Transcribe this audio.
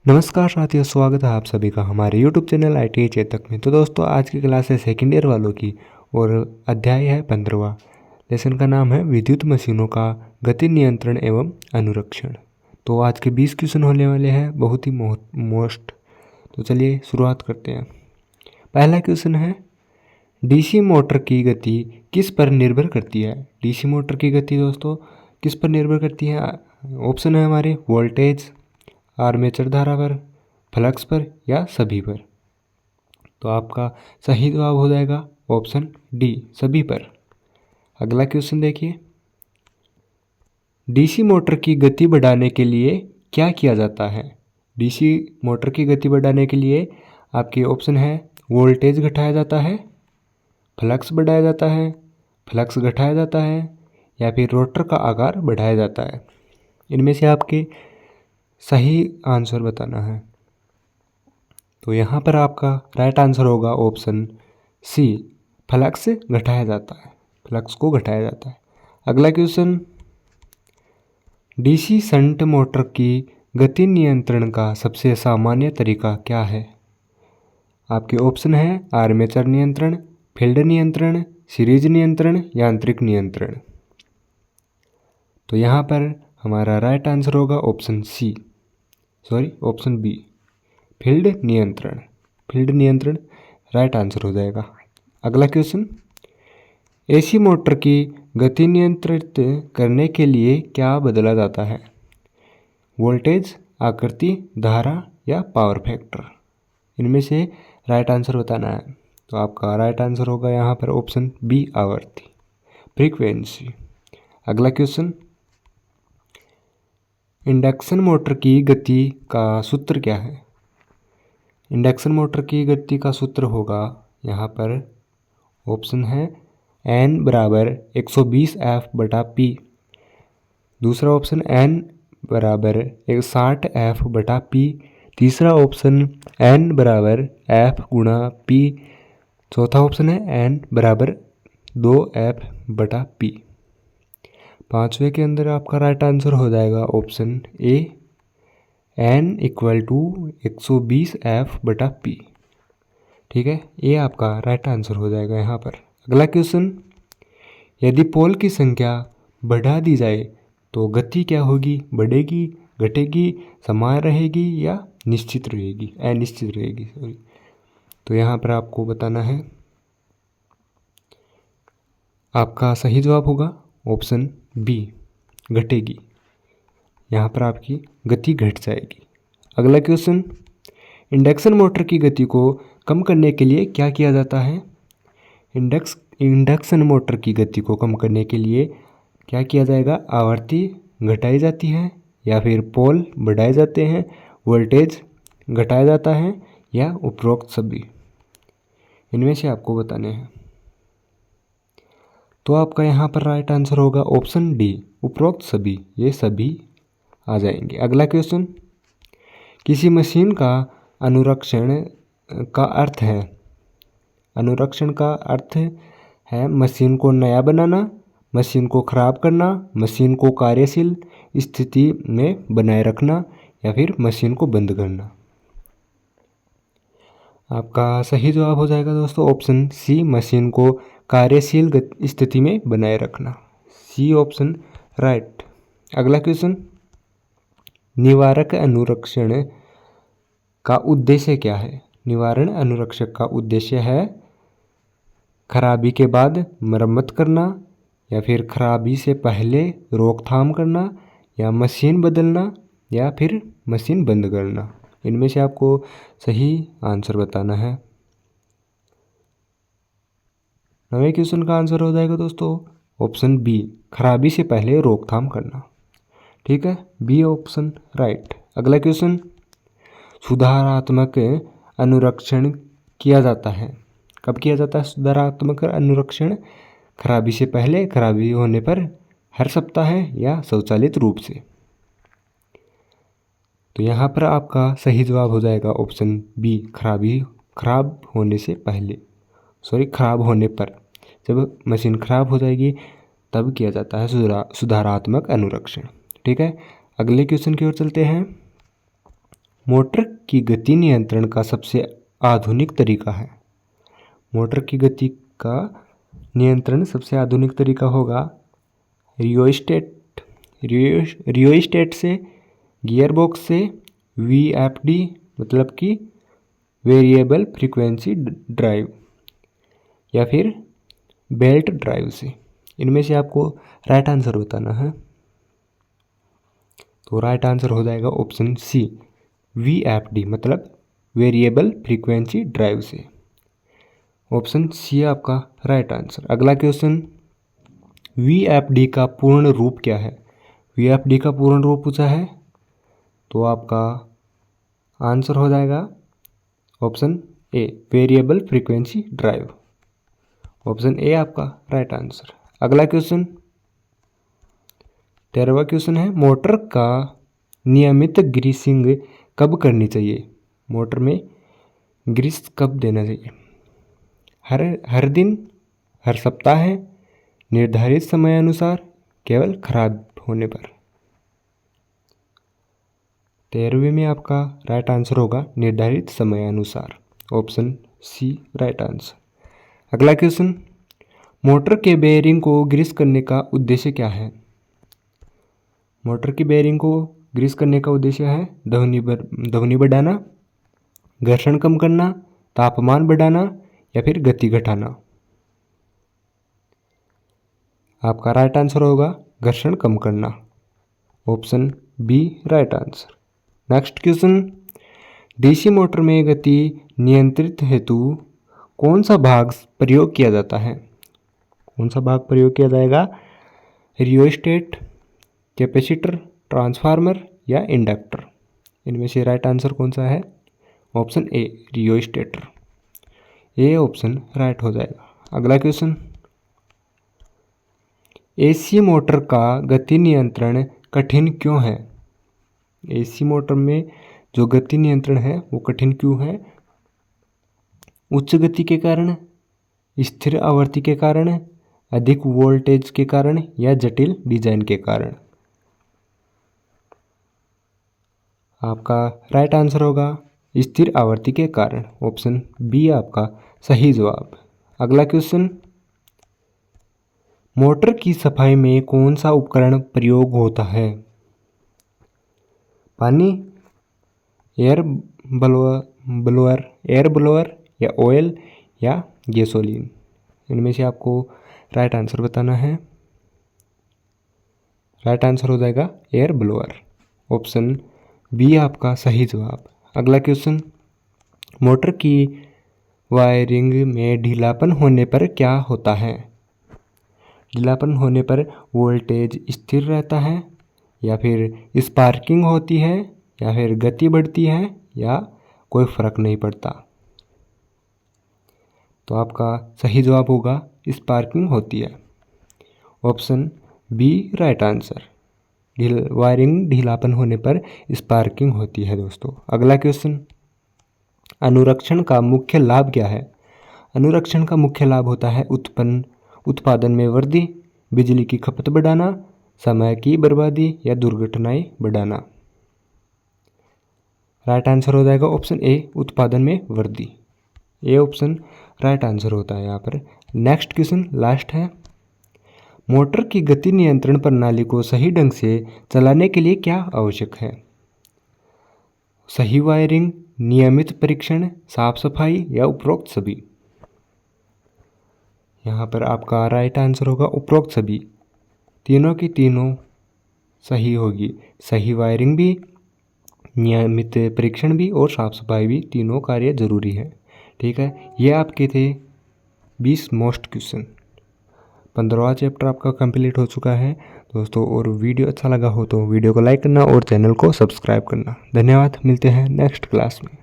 नमस्कार साथियों, स्वागत है आप सभी का हमारे YouTube चैनल ITI चेतक में। तो दोस्तों, आज की क्लास है सेकेंड ईयर वालों की और अध्याय है 15वां। लेसन का नाम है विद्युत मशीनों का गति नियंत्रण एवं अनुरक्षण। तो आज के 20 क्वेश्चन होने वाले हैं, बहुत ही मोस्ट। तो चलिए शुरुआत करते हैं। पहला क्वेश्चन है, डीसी मोटर की गति किस पर निर्भर करती है? डीसी मोटर की गति दोस्तों किस पर निर्भर करती है? ऑप्शन है हमारे वोल्टेज, आर्मेचर धारा पर, फ्लक्स पर या सभी पर। तो आपका सही जवाब हो जाएगा ऑप्शन डी, सभी पर। अगला क्वेश्चन देखिए, डीसी मोटर की गति बढ़ाने के लिए क्या किया जाता है? डीसी मोटर की गति बढ़ाने के लिए आपके ऑप्शन है वोल्टेज घटाया जाता है, फ्लक्स बढ़ाया जाता है, फ्लक्स घटाया जाता है या फिर रोटर का आकार बढ़ाया जाता है। इनमें से आपके सही आंसर बताना है। तो यहाँ पर आपका राइट आंसर होगा ऑप्शन सी, फ्लक्स घटाया जाता है, फ्लक्स को घटाया जाता है। अगला क्वेश्चन, डीसी शंट मोटर की गति नियंत्रण का सबसे सामान्य तरीका क्या है? आपके ऑप्शन है आर्मेचर नियंत्रण, फील्ड नियंत्रण, सीरीज नियंत्रण, यांत्रिक नियंत्रण। तो यहाँ पर हमारा राइट आंसर होगा option C, option B, field नियंत्रण। फील्ड नियंत्रण राइट आंसर हो जाएगा। अगला क्वेश्चन, एसी मोटर की गति नियंत्रित करने के लिए क्या बदला जाता है? वोल्टेज, आकृति, धारा या पावर फैक्टर। इनमें से राइट आंसर बताना है। तो आपका राइट आंसर होगा यहाँ पर ऑप्शन बी, आवृत्ति, फ्रीक्वेंसी। अगला क्वेश्चन, इंडक्शन मोटर की गति का सूत्र क्या है? इंडक्शन मोटर की गति का सूत्र होगा यहाँ पर ऑप्शन है N बराबर 120 F/P। दूसरा ऑप्शन N बराबर 60 F/P। तीसरा ऑप्शन N बराबर F/P। चौथा ऑप्शन है N बराबर 2 F/P। पाँचवें के अंदर आपका राइट आंसर हो जाएगा ऑप्शन ए, N = 120 F/P। ठीक है, ये आपका राइट आंसर हो जाएगा यहाँ पर। अगला क्वेश्चन, यदि पोल की संख्या बढ़ा दी जाए तो गति क्या होगी? बढ़ेगी, घटेगी, समान रहेगी या निश्चित रहेगी, अनिश्चित रहेगी? तो यहाँ पर आपको बताना है। आपका सही जवाब होगा ऑप्शन बी, घटेगी। यहाँ पर आपकी गति घट जाएगी। अगला क्वेश्चन, इंडक्शन मोटर की गति को कम करने के लिए क्या किया जाता है? इंडक्शन मोटर की गति को कम करने के लिए क्या किया जाएगा? आवृत्ति घटाई जाती है या फिर पोल बढ़ाए जाते हैं, वोल्टेज घटाया जाता है या उपरोक्त सभी। इनमें से आपको बताने हैं। तो आपका यहाँ पर राइट आंसर होगा ऑप्शन डी, उपरोक्त सभी। ये सभी आ जाएंगे। अगला क्वेश्चन, किसी मशीन का अनुरक्षण का अर्थ है? अनुरक्षण का अर्थ है मशीन को नया बनाना, मशीन को खराब करना, मशीन को कार्यशील स्थिति में बनाए रखना या फिर मशीन को बंद करना। आपका सही जवाब हो जाएगा दोस्तों ऑप्शन सी, मशीन को कार्यशील स्थिति में बनाए रखना। C option right. अगला क्वेश्चन, निवारक अनुरक्षण का उद्देश्य क्या है? निवारण अनुरक्षक का उद्देश्य है खराबी के बाद मरम्मत करना या फिर खराबी से पहले रोकथाम करना या मशीन बदलना या फिर मशीन बंद करना। इनमें से आपको सही आंसर बताना है। 9वें क्वेश्चन का आंसर हो जाएगा दोस्तों ऑप्शन बी, खराबी से पहले रोकथाम करना। ठीक है, बी ऑप्शन राइट। अगला क्वेश्चन, सुधारात्मक अनुरक्षण किया जाता है। कब किया जाता है सुधारात्मक अनुरक्षण? खराबी से पहले, खराबी होने पर, हर सप्ताह या स्वचालित रूप से। तो यहाँ पर आपका सही जवाब हो जाएगा ऑप्शन बी, खराब होने से पहले, खराब होने पर। जब मशीन खराब हो जाएगी तब किया जाता है सुधारात्मक अनुरक्षण। ठीक है, अगले क्वेश्चन की ओर चलते हैं। मोटर की गति नियंत्रण का सबसे आधुनिक तरीका है? मोटर की गति का नियंत्रण सबसे आधुनिक तरीका होगा रियोस्टेट से, गियरबॉक्स से, VFD मतलब कि वेरिएबल फ्रीक्वेंसी ड्राइव, या फिर बेल्ट ड्राइव से। इनमें से आपको राइट आंसर बताना है। तो राइट आंसर हो जाएगा ऑप्शन सी, VFD मतलब वेरिएबल फ्रीक्वेंसी ड्राइव से। ऑप्शन सी आपका राइट आंसर। अगला क्वेश्चन, VFD का पूर्ण रूप क्या है? VFD का पूर्ण रूप पूछा है, तो आपका आंसर हो जाएगा option A, variable frequency drive. Option A आपका राइट आंसर। अगला क्वेश्चन, 13वां क्वेश्चन है, मोटर का नियमित ग्रीसिंग कब करनी चाहिए? मोटर में ग्रीस कब देना चाहिए? हर दिन, हर सप्ताह, निर्धारित समय अनुसार, केवल खराब होने पर। 13वें में आपका राइट आंसर होगा निर्धारित समय अनुसार। Option C right answer. अगला क्वेश्चन, मोटर के बेयरिंग को ग्रीस करने का उद्देश्य क्या है? मोटर की बेयरिंग को ग्रीस करने का उद्देश्य है ध्वनि बढ़ाना, घर्षण कम करना, तापमान बढ़ाना, या फिर गति घटाना। आपका राइट आंसर होगा घर्षण कम करना। Option B right answer. Next question, DC motor में गति नियंत्रित हेतु कौन सा भाग प्रयोग किया जाता है? कौन सा भाग प्रयोग किया जाएगा? रियोस्टेट, कैपेसिटर, ट्रांसफार्मर या इंडक्टर। इनमें से राइट आंसर कौन सा है? Option A, rheostat. A option right हो जाएगा। अगला क्वेश्चन, एसी मोटर का गति नियंत्रण कठिन क्यों है? एसी मोटर में जो गति नियंत्रण है वो कठिन क्यों है? उच्च गति के कारण, स्थिर आवृत्ति के कारण, अधिक वोल्टेज के कारण, या जटिल डिजाइन के कारण। आपका राइट आंसर होगा स्थिर आवृत्ति के कारण। ऑप्शन बी आपका सही जवाब। अगला क्वेश्चन, मोटर की सफाई में कौन सा उपकरण प्रयोग होता है? पानी, एयर ब्लोअर, या ऑयल, या गैसोलीन। इनमें से आपको राइट आंसर बताना है। राइट आंसर हो जाएगा एयर ब्लोअर। ऑप्शन बी आपका सही जवाब। अगला क्वेश्चन, मोटर की वायरिंग में ढीलापन होने पर क्या होता है? ढीलापन होने पर वोल्टेज स्थिर रहता है, या फिर स्पार्किंग होती है, या फिर गति बढ़ती है, या कोई फर्क नहीं पड़ता। तो आपका सही जवाब होगा स्पार्किंग होती है। Option B right answer. Wiring ढीलापन होने पर स्पार्किंग होती है दोस्तों। अगला क्वेश्चन, अनुरक्षण का मुख्य लाभ क्या है? अनुरक्षण का मुख्य लाभ होता है उत्पादन में वृद्धि, बिजली की खपत बढ़ाना, समय की बर्बादी, या दुर्घटनाएं बढ़ाना। राइट आंसर हो जाएगा ऑप्शन ए, उत्पादन में वृद्धि। ए ऑप्शन राइट आंसर होता है यहाँ पर। नेक्स्ट क्वेश्चन लास्ट है, मोटर की गति नियंत्रण प्रणाली को सही ढंग से चलाने के लिए क्या आवश्यक है? सही वायरिंग, नियमित परीक्षण, साफ सफाई, या उपरोक्त सभी। यहाँ पर आपका राइट आंसर होगा उपरोक्त सभी। तीनों की तीनों सही होगी। सही वायरिंग भी, नियमित परीक्षण भी, और साफ सफाई भी, तीनों कार्य जरूरी है। ठीक है, ये आपके थे 20 मोस्ट क्वेश्चन। 15वां चैप्टर आपका कंप्लीट हो चुका है दोस्तों। और वीडियो अच्छा लगा हो तो वीडियो को लाइक करना और चैनल को सब्सक्राइब करना। धन्यवाद, मिलते हैं नेक्स्ट क्लास में।